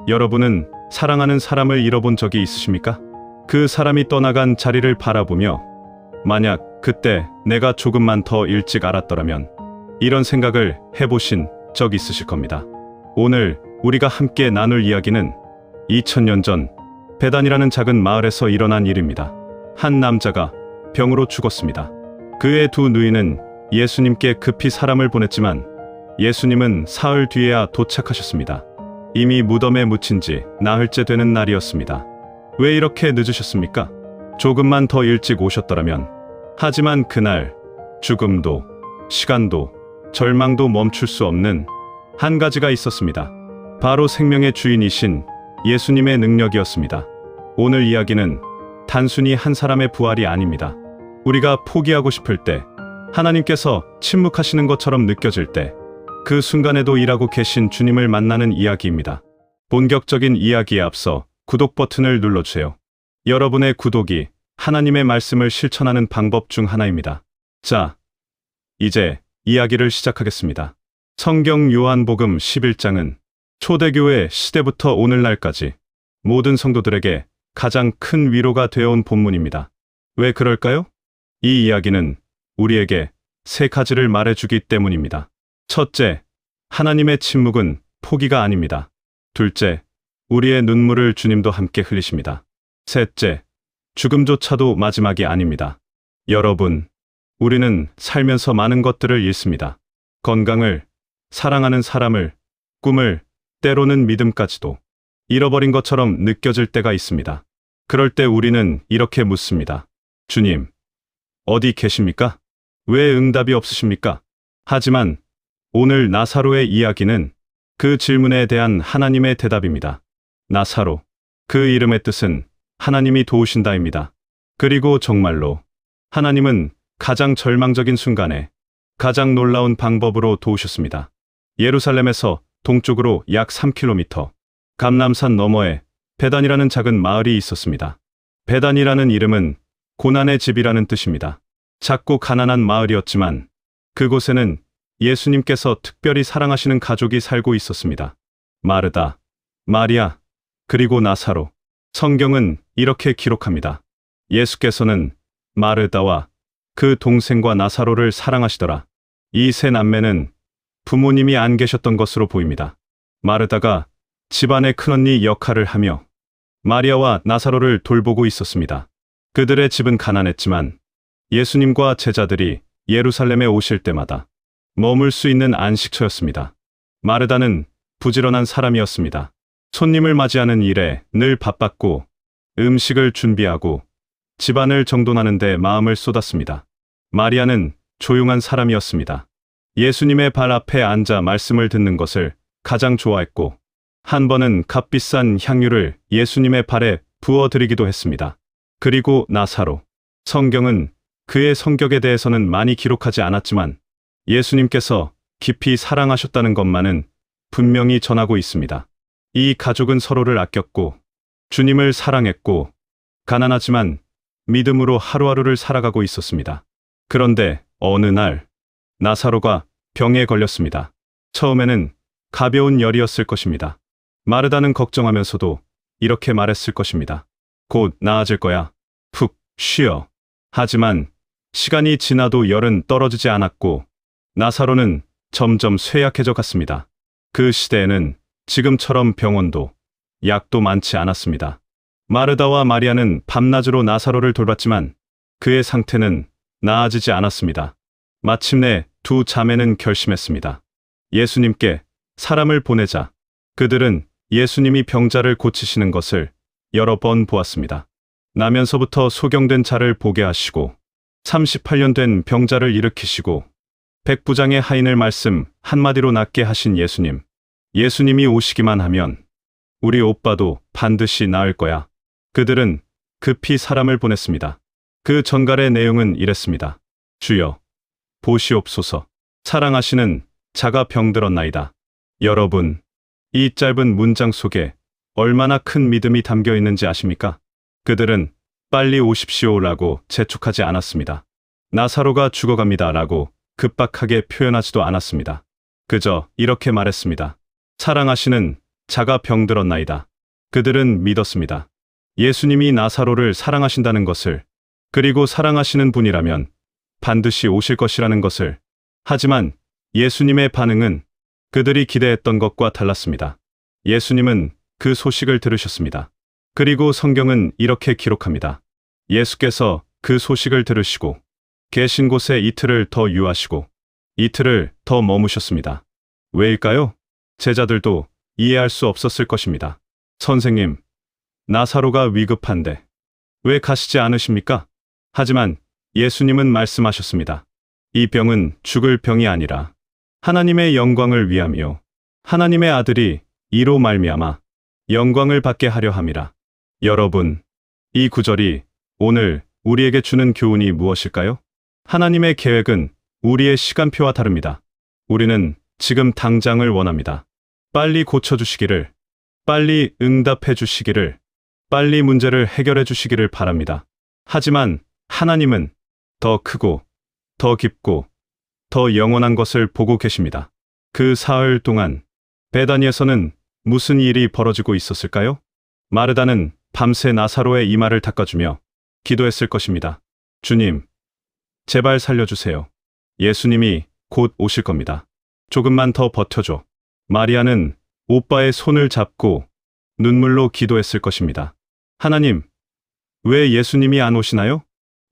여러분은 사랑하는 사람을 잃어본 적이 있으십니까? 그 사람이 떠나간 자리를 바라보며 만약 그때 내가 조금만 더 일찍 알았더라면 이런 생각을 해보신 적 있으실 겁니다. 오늘 우리가 함께 나눌 이야기는 2000년 전 베단이라는 작은 마을에서 일어난 일입니다. 한 남자가 병으로 죽었습니다. 그의 두 누이는 예수님께 급히 사람을 보냈지만 예수님은 사흘 뒤에야 도착하셨습니다. 이미 무덤에 묻힌 지 나흘째 되는 날이었습니다. 왜 이렇게 늦으셨습니까? 조금만 더 일찍 오셨더라면. 하지만 그날 죽음도 시간도 절망도 멈출 수 없는 한 가지가 있었습니다. 바로 생명의 주인이신 예수님의 능력이었습니다. 오늘 이야기는 단순히 한 사람의 부활이 아닙니다. 우리가 포기하고 싶을 때, 하나님께서 침묵하시는 것처럼 느껴질 때, 그 순간에도 일하고 계신 주님을 만나는 이야기입니다. 본격적인 이야기에 앞서 구독 버튼을 눌러주세요. 여러분의 구독이 하나님의 말씀을 실천하는 방법 중 하나입니다. 자, 이제 이야기를 시작하겠습니다. 성경 요한복음 11장은 초대교회 시대부터 오늘날까지 모든 성도들에게 가장 큰 위로가 되어온 본문입니다. 왜 그럴까요? 이 이야기는 우리에게 세 가지를 말해주기 때문입니다. 첫째, 하나님의 침묵은 포기가 아닙니다. 둘째, 우리의 눈물을 주님도 함께 흘리십니다. 셋째, 죽음조차도 마지막이 아닙니다. 여러분, 우리는 살면서 많은 것들을 잃습니다. 건강을, 사랑하는 사람을, 꿈을, 때로는 믿음까지도 잃어버린 것처럼 느껴질 때가 있습니다. 그럴 때 우리는 이렇게 묻습니다. 주님, 어디 계십니까? 왜 응답이 없으십니까? 하지만 오늘 나사로의 이야기는 그 질문에 대한 하나님의 대답입니다. 나사로, 그 이름의 뜻은 하나님이 도우신다입니다. 그리고 정말로 하나님은 가장 절망적인 순간에 가장 놀라운 방법으로 도우셨습니다. 예루살렘에서 동쪽으로 약 3km, 감람산 너머에 베단이라는 작은 마을이 있었습니다. 베단이라는 이름은 고난의 집이라는 뜻입니다. 작고 가난한 마을이었지만 그곳에는 예수님께서 특별히 사랑하시는 가족이 살고 있었습니다. 마르다, 마리아, 그리고 나사로. 성경은 이렇게 기록합니다. 예수께서는 마르다와 그 동생과 나사로를 사랑하시더라. 이 세 남매는 부모님이 안 계셨던 것으로 보입니다. 마르다가 집안의 큰언니 역할을 하며 마리아와 나사로를 돌보고 있었습니다. 그들의 집은 가난했지만 예수님과 제자들이 예루살렘에 오실 때마다 머물 수 있는 안식처였습니다. 마르다는 부지런한 사람이었습니다. 손님을 맞이하는 일에 늘 바빴고 음식을 준비하고 집안을 정돈하는 데 마음을 쏟았습니다. 마리아는 조용한 사람이었습니다. 예수님의 발 앞에 앉아 말씀을 듣는 것을 가장 좋아했고 한 번은 값비싼 향유를 예수님의 발에 부어드리기도 했습니다. 그리고 나사로. 성경은 그의 성격에 대해서는 많이 기록하지 않았지만 예수님께서 깊이 사랑하셨다는 것만은 분명히 전하고 있습니다. 이 가족은 서로를 아꼈고 주님을 사랑했고 가난하지만 믿음으로 하루하루를 살아가고 있었습니다. 그런데 어느 날 나사로가 병에 걸렸습니다. 처음에는 가벼운 열이었을 것입니다. 마르다는 걱정하면서도 이렇게 말했을 것입니다. 곧 나아질 거야. 푹 쉬어. 하지만 시간이 지나도 열은 떨어지지 않았고 나사로는 점점 쇠약해져 갔습니다. 그 시대에는 지금처럼 병원도 약도 많지 않았습니다. 마르다와 마리아는 밤낮으로 나사로를 돌봤지만 그의 상태는 나아지지 않았습니다. 마침내 두 자매는 결심했습니다. 예수님께 사람을 보내자. 그들은 예수님이 병자를 고치시는 것을 여러 번 보았습니다. 나면서부터 소경된 자를 보게 하시고 38년 된 병자를 일으키시고 백부장의 하인을 말씀 한마디로 낫게 하신 예수님. 예수님이 오시기만 하면 우리 오빠도 반드시 나을 거야. 그들은 급히 사람을 보냈습니다. 그 전갈의 내용은 이랬습니다. 주여, 보시옵소서. 사랑하시는 자가 병들었나이다. 여러분, 이 짧은 문장 속에 얼마나 큰 믿음이 담겨 있는지 아십니까? 그들은 빨리 오십시오라고 재촉하지 않았습니다. 나사로가 죽어갑니다라고 급박하게 표현하지도 않았습니다. 그저 이렇게 말했습니다. 사랑하시는 자가 병들었나이다. 그들은 믿었습니다. 예수님이 나사로를 사랑하신다는 것을, 그리고 사랑하시는 분이라면 반드시 오실 것이라는 것을. 하지만 예수님의 반응은 그들이 기대했던 것과 달랐습니다. 예수님은 그 소식을 들으셨습니다. 그리고 성경은 이렇게 기록합니다. 예수께서 그 소식을 들으시고 계신 곳에 이틀을 더 유하시고 이틀을 더 머무셨습니다. 왜일까요? 제자들도 이해할 수 없었을 것입니다. 선생님, 나사로가 위급한데 왜 가시지 않으십니까? 하지만 예수님은 말씀하셨습니다. 이 병은 죽을 병이 아니라 하나님의 영광을 위함이요 하나님의 아들이 이로 말미암아 영광을 받게 하려 함이라. 여러분, 이 구절이 오늘 우리에게 주는 교훈이 무엇일까요? 하나님의 계획은 우리의 시간표와 다릅니다. 우리는 지금 당장을 원합니다. 빨리 고쳐주시기를, 빨리 응답해 주시기를, 빨리 문제를 해결해 주시기를 바랍니다. 하지만 하나님은 더 크고 더 깊고 더 영원한 것을 보고 계십니다. 그 사흘 동안 베다니에서는 무슨 일이 벌어지고 있었을까요? 마르다는 밤새 나사로의 이마를 닦아주며 기도했을 것입니다. 주님, 제발 살려주세요. 예수님이 곧 오실 겁니다. 조금만 더 버텨줘. 마리아는 오빠의 손을 잡고 눈물로 기도했을 것입니다. 하나님, 왜 예수님이 안 오시나요?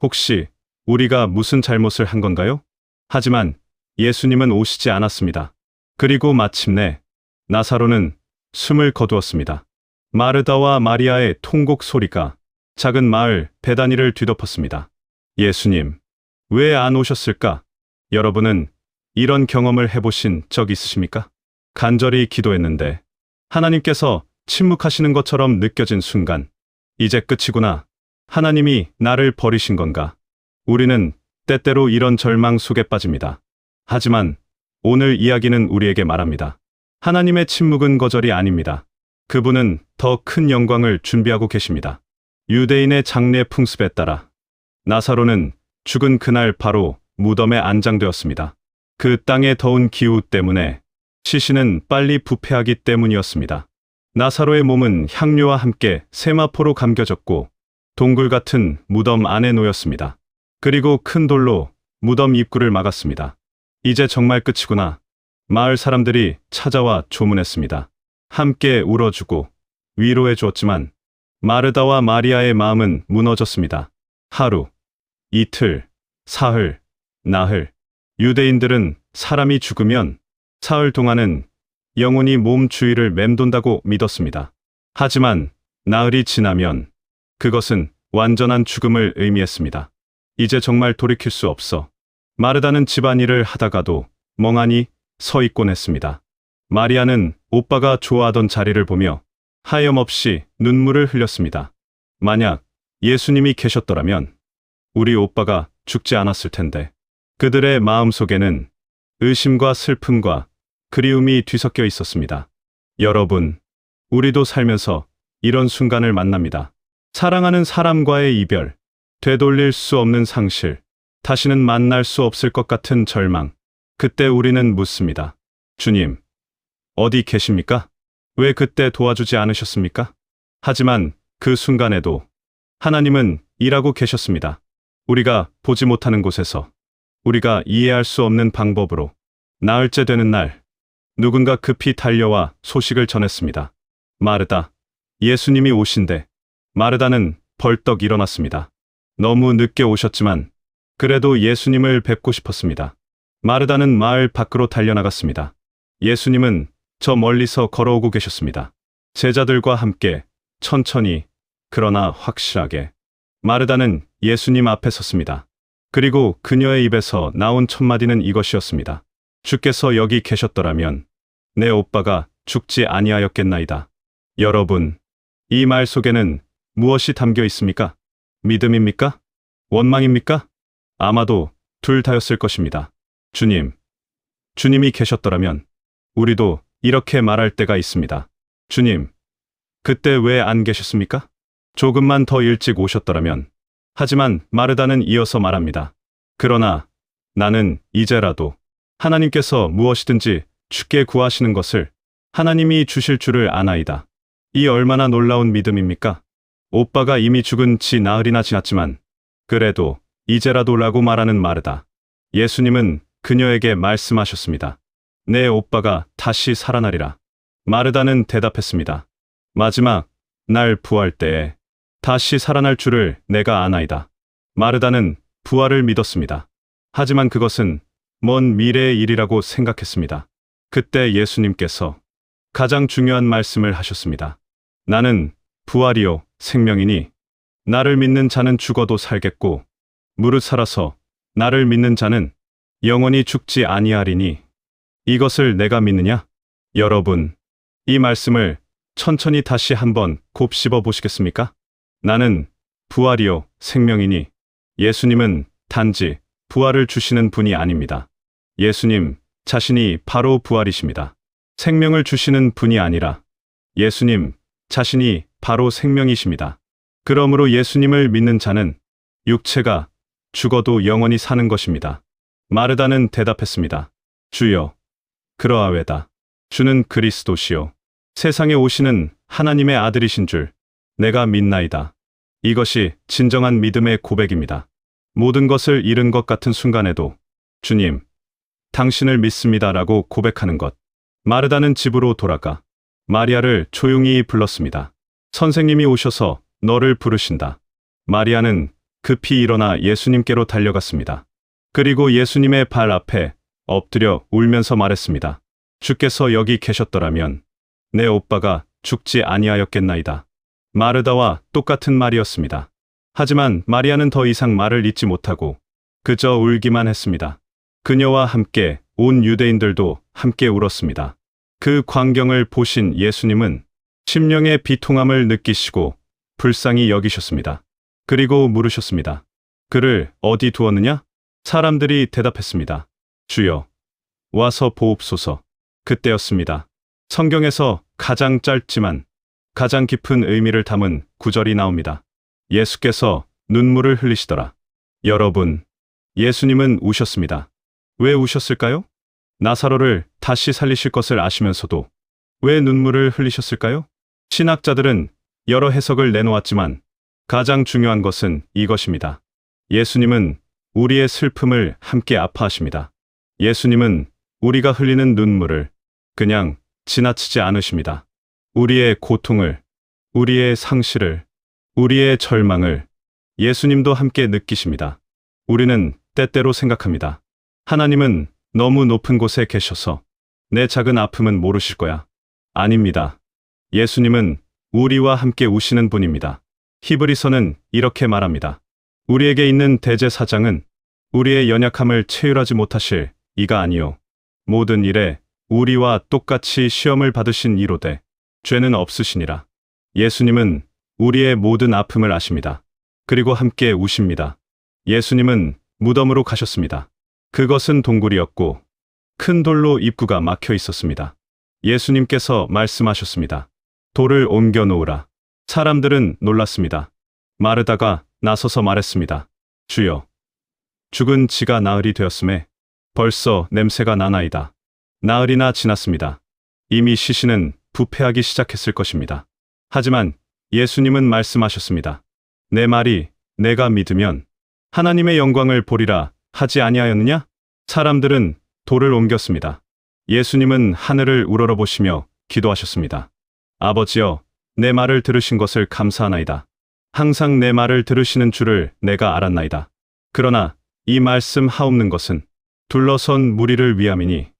혹시 우리가 무슨 잘못을 한 건가요? 하지만 예수님은 오시지 않았습니다. 그리고 마침내 나사로는 숨을 거두었습니다. 마르다와 마리아의 통곡 소리가 작은 마을 베다니를 뒤덮었습니다. 예수님, 왜 안 오셨을까? 여러분은 이런 경험을 해보신 적 있으십니까? 간절히 기도했는데 하나님께서 침묵하시는 것처럼 느껴진 순간, 이제 끝이구나. 하나님이 나를 버리신 건가? 우리는 때때로 이런 절망 속에 빠집니다. 하지만 오늘 이야기는 우리에게 말합니다. 하나님의 침묵은 거절이 아닙니다. 그분은 더 큰 영광을 준비하고 계십니다. 유대인의 장례 풍습에 따라 나사로는 죽은 그날 바로 무덤에 안장되었습니다. 그 땅의 더운 기후 때문에 시신은 빨리 부패하기 때문이었습니다. 나사로의 몸은 향료와 함께 세마포로 감겨졌고 동굴 같은 무덤 안에 놓였습니다. 그리고 큰 돌로 무덤 입구를 막았습니다. 이제 정말 끝이구나. 마을 사람들이 찾아와 조문했습니다. 함께 울어주고 위로해 주었지만 마르다와 마리아의 마음은 무너졌습니다. 하루, 이틀, 사흘, 나흘. 유대인들은 사람이 죽으면 사흘 동안은 영혼이 몸 주위를 맴돈다고 믿었습니다. 하지만 나흘이 지나면 그것은 완전한 죽음을 의미했습니다. 이제 정말 돌이킬 수 없어. 마르다는 집안일을 하다가도 멍하니 서 있곤 했습니다. 마리아는 오빠가 좋아하던 자리를 보며 하염없이 눈물을 흘렸습니다. 만약 예수님이 계셨더라면 우리 오빠가 죽지 않았을 텐데. 그들의 마음속에는 의심과 슬픔과 그리움이 뒤섞여 있었습니다. 여러분, 우리도 살면서 이런 순간을 만납니다. 사랑하는 사람과의 이별, 되돌릴 수 없는 상실, 다시는 만날 수 없을 것 같은 절망. 그때 우리는 묻습니다. 주님, 어디 계십니까? 왜 그때 도와주지 않으셨습니까? 하지만 그 순간에도 하나님은 일하고 계셨습니다. 우리가 보지 못하는 곳에서, 우리가 이해할 수 없는 방법으로 나흘째 되는 날, 누군가 급히 달려와 소식을 전했습니다. 마르다, 예수님이 오신대. 마르다는 벌떡 일어났습니다. 너무 늦게 오셨지만 그래도 예수님을 뵙고 싶었습니다. 마르다는 마을 밖으로 달려나갔습니다. 예수님은 저 멀리서 걸어오고 계셨습니다. 제자들과 함께 천천히 그러나 확실하게. 마르다는 예수님 앞에 섰습니다. 그리고 그녀의 입에서 나온 첫 마디는 이것이었습니다. 주께서 여기 계셨더라면 내 오빠가 죽지 아니하였겠나이다. 여러분, 이 말 속에는 무엇이 담겨 있습니까? 믿음입니까? 원망입니까? 아마도 둘 다였을 것입니다. 주님이 계셨더라면 우리도 이렇게 말할 때가 있습니다. 주님, 그때 왜 안 계셨습니까? 조금만 더 일찍 오셨더라면. 하지만 마르다는 이어서 말합니다. 그러나 나는 이제라도 하나님께서 무엇이든지 주께 구하시는 것을 하나님이 주실 줄을 아나이다. 이 얼마나 놀라운 믿음입니까? 오빠가 이미 죽은 지 나흘이나 지났지만 그래도 이제라도 라고 말하는 마르다. 예수님은 그녀에게 말씀하셨습니다. 내 오빠가 다시 살아나리라. 마르다는 대답했습니다. 마지막 날 부활 때에 다시 살아날 줄을 내가 아나이다. 마르다는 부활을 믿었습니다. 하지만 그것은 먼 미래의 일이라고 생각했습니다. 그때 예수님께서 가장 중요한 말씀을 하셨습니다. 나는 부활이요 생명이니 나를 믿는 자는 죽어도 살겠고 무릇 살아서 나를 믿는 자는 영원히 죽지 아니하리니 이것을 내가 믿느냐? 여러분, 이 말씀을 천천히 다시 한번 곱씹어 보시겠습니까? 나는 부활이요 생명이니 예수님은 단지 부활을 주시는 분이 아닙니다. 예수님 자신이 바로 부활이십니다. 생명을 주시는 분이 아니라 예수님 자신이 바로 생명이십니다. 그러므로 예수님을 믿는 자는 육체가 죽어도 영원히 사는 것입니다. 마르다는 대답했습니다. 주여, 그러하외다. 주는 그리스도시요 세상에 오시는 하나님의 아들이신 줄 내가 믿나이다. 이것이 진정한 믿음의 고백입니다. 모든 것을 잃은 것 같은 순간에도 주님, 당신을 믿습니다라고 고백하는 것. 마르다는 집으로 돌아가 마리아를 조용히 불렀습니다. 선생님이 오셔서 너를 부르신다. 마리아는 급히 일어나 예수님께로 달려갔습니다. 그리고 예수님의 발 앞에 엎드려 울면서 말했습니다. 주께서 여기 계셨더라면 내 오빠가 죽지 아니하였겠나이다. 마르다와 똑같은 말이었습니다. 하지만 마리아는 더 이상 말을 잇지 못하고 그저 울기만 했습니다. 그녀와 함께 온 유대인들도 함께 울었습니다. 그 광경을 보신 예수님은 심령의 비통함을 느끼시고 불쌍히 여기셨습니다. 그리고 물으셨습니다. 그를 어디 두었느냐? 사람들이 대답했습니다. 주여, 와서 보옵소서. 그때였습니다. 성경에서 가장 짧지만 가장 깊은 의미를 담은 구절이 나옵니다. 예수께서 눈물을 흘리시더라. 여러분, 예수님은 우셨습니다. 왜 우셨을까요? 나사로를 다시 살리실 것을 아시면서도 왜 눈물을 흘리셨을까요? 신학자들은 여러 해석을 내놓았지만 가장 중요한 것은 이것입니다. 예수님은 우리의 슬픔을 함께 아파하십니다. 예수님은 우리가 흘리는 눈물을 그냥 지나치지 않으십니다. 우리의 고통을, 우리의 상실을, 우리의 절망을 예수님도 함께 느끼십니다. 우리는 때때로 생각합니다. 하나님은 너무 높은 곳에 계셔서 내 작은 아픔은 모르실 거야. 아닙니다. 예수님은 우리와 함께 우시는 분입니다. 히브리서는 이렇게 말합니다. 우리에게 있는 대제사장은 우리의 연약함을 체휼하지 못하실 이가 아니요 모든 일에 우리와 똑같이 시험을 받으신 이로되 죄는 없으시니라. 예수님은 우리의 모든 아픔을 아십니다. 그리고 함께 우십니다. 예수님은 무덤으로 가셨습니다. 그것은 동굴이었고 큰 돌로 입구가 막혀 있었습니다. 예수님께서 말씀하셨습니다. 돌을 옮겨 놓으라. 사람들은 놀랐습니다. 마르다가 나서서 말했습니다. 주여, 죽은 지가 나흘이 되었음에 벌써 냄새가 나나이다. 나흘이나 지났습니다. 이미 시신은 부패하기 시작했을 것입니다. 하지만 예수님은 말씀하셨습니다. 내 말이 내가 믿으면 하나님의 영광을 보리라 하지 아니하였느냐? 사람들은 돌을 옮겼습니다. 예수님은 하늘을 우러러보시며 기도하셨습니다. 아버지여, 내 말을 들으신 것을 감사하나이다. 항상 내 말을 들으시는 줄을 내가 알았나이다. 그러나 이 말씀 하옵는 것은 둘러선 무리를 위함이니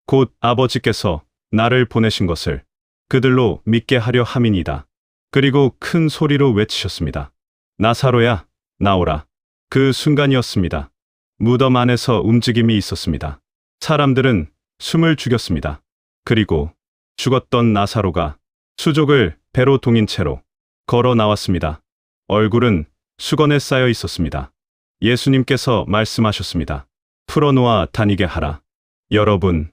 곧 아버지께서 나를 보내신 것을 그들로 믿게 하려 함이니이다. 그리고 큰 소리로 외치셨습니다. 나사로야, 나오라. 그 순간이었습니다. 무덤 안에서 움직임이 있었습니다. 사람들은 숨을 죽였습니다. 그리고 죽었던 나사로가 수족을 배로 동인 채로 걸어 나왔습니다. 얼굴은 수건에 쌓여 있었습니다. 예수님께서 말씀하셨습니다. 풀어놓아 다니게 하라. 여러분,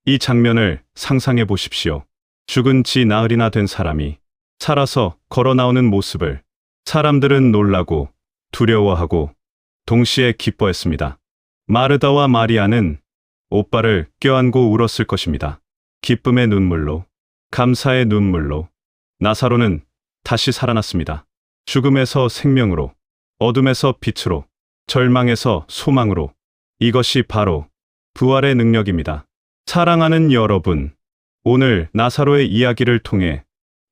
이 장면을 상상해 보십시오. 죽은 지 나흘이나 된 사람이 살아서 걸어 나오는 모습을 사람들은 놀라고 두려워하고 동시에 기뻐했습니다. 마르다와 마리아는 오빠를 껴안고 울었을 것입니다. 기쁨의 눈물로. 감사의 눈물로 나사로는 다시 살아났습니다. 죽음에서 생명으로, 어둠에서 빛으로, 절망에서 소망으로. 이것이 바로 부활의 능력입니다. 사랑하는 여러분, 오늘 나사로의 이야기를 통해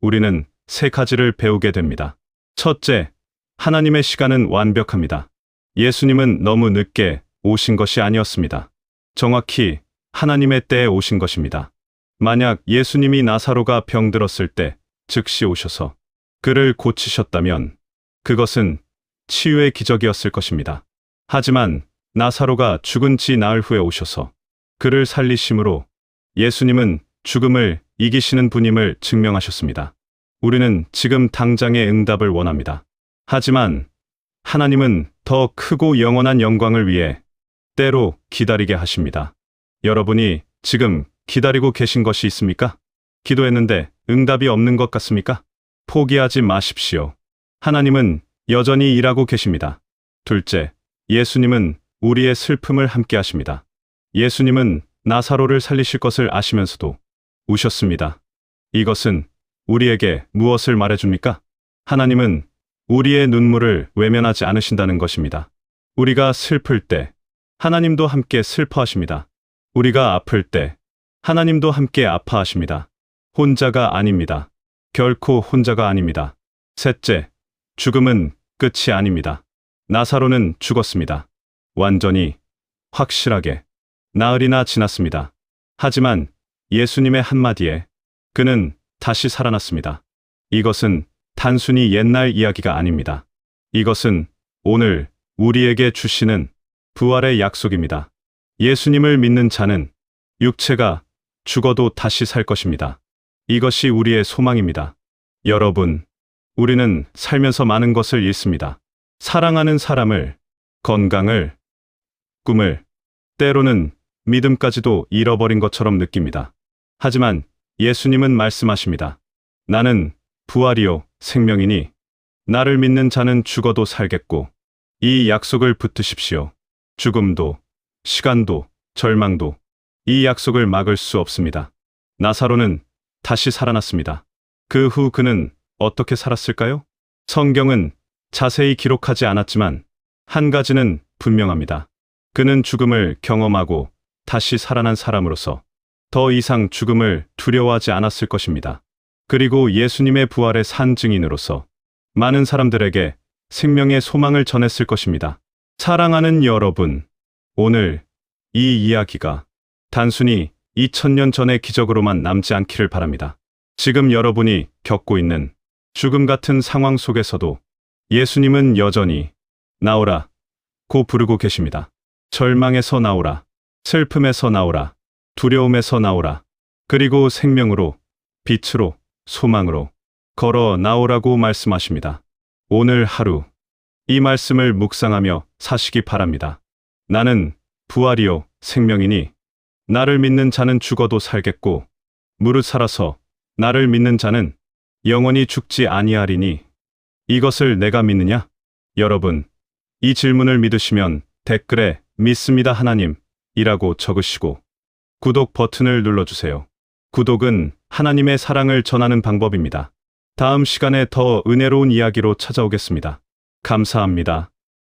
우리는 세 가지를 배우게 됩니다. 첫째, 하나님의 시간은 완벽합니다. 예수님은 너무 늦게 오신 것이 아니었습니다. 정확히 하나님의 때에 오신 것입니다. 만약 예수님이 나사로가 병들었을 때 즉시 오셔서 그를 고치셨다면 그것은 치유의 기적이었을 것입니다. 하지만 나사로가 죽은 지 나흘 후에 오셔서 그를 살리심으로 예수님은 죽음을 이기시는 분임을 증명하셨습니다. 우리는 지금 당장의 응답을 원합니다. 하지만 하나님은 더 크고 영원한 영광을 위해 때로 기다리게 하십니다. 여러분이 지금 기다리고 계신 것이 있습니까? 기도했는데 응답이 없는 것 같습니까? 포기하지 마십시오. 하나님은 여전히 일하고 계십니다. 둘째, 예수님은 우리의 슬픔을 함께 하십니다. 예수님은 나사로를 살리실 것을 아시면서도 우셨습니다. 이것은 우리에게 무엇을 말해줍니까? 하나님은 우리의 눈물을 외면하지 않으신다는 것입니다. 우리가 슬플 때 하나님도 함께 슬퍼하십니다. 우리가 아플 때 하나님도 함께 아파하십니다. 혼자가 아닙니다. 결코 혼자가 아닙니다. 셋째, 죽음은 끝이 아닙니다. 나사로는 죽었습니다. 완전히, 확실하게, 나흘이나 지났습니다. 하지만 예수님의 한마디에 그는 다시 살아났습니다. 이것은 단순히 옛날 이야기가 아닙니다. 이것은 오늘 우리에게 주시는 부활의 약속입니다. 예수님을 믿는 자는 육체가 죽어도 다시 살 것입니다. 이것이 우리의 소망입니다. 여러분, 우리는 살면서 많은 것을 잃습니다. 사랑하는 사람을, 건강을, 꿈을, 때로는 믿음까지도 잃어버린 것처럼 느낍니다. 하지만 예수님은 말씀하십니다. 나는 부활이요 생명이니 나를 믿는 자는 죽어도 살겠고, 이 약속을 붙드십시오. 죽음도, 시간도, 절망도 이 약속을 막을 수 없습니다. 나사로는 다시 살아났습니다. 그 후 그는 어떻게 살았을까요? 성경은 자세히 기록하지 않았지만 한 가지는 분명합니다. 그는 죽음을 경험하고 다시 살아난 사람으로서 더 이상 죽음을 두려워하지 않았을 것입니다. 그리고 예수님의 부활의 산 증인으로서 많은 사람들에게 생명의 소망을 전했을 것입니다. 사랑하는 여러분, 오늘 이 이야기가 단순히 2000년 전의 기적으로만 남지 않기를 바랍니다. 지금 여러분이 겪고 있는 죽음 같은 상황 속에서도 예수님은 여전히 나오라 고 부르고 계십니다. 절망에서 나오라, 슬픔에서 나오라, 두려움에서 나오라, 그리고 생명으로, 빛으로, 소망으로 걸어 나오라고 말씀하십니다. 오늘 하루 이 말씀을 묵상하며 사시기 바랍니다. 나는 부활이요 생명이니 나를 믿는 자는 죽어도 살겠고 무릇 살아서 나를 믿는 자는 영원히 죽지 아니하리니 이것을 내가 믿느냐? 여러분, 이 질문을 믿으시면 댓글에 믿습니다 하나님이라고 적으시고 구독 버튼을 눌러주세요. 구독은 하나님의 사랑을 전하는 방법입니다. 다음 시간에 더 은혜로운 이야기로 찾아오겠습니다. 감사합니다.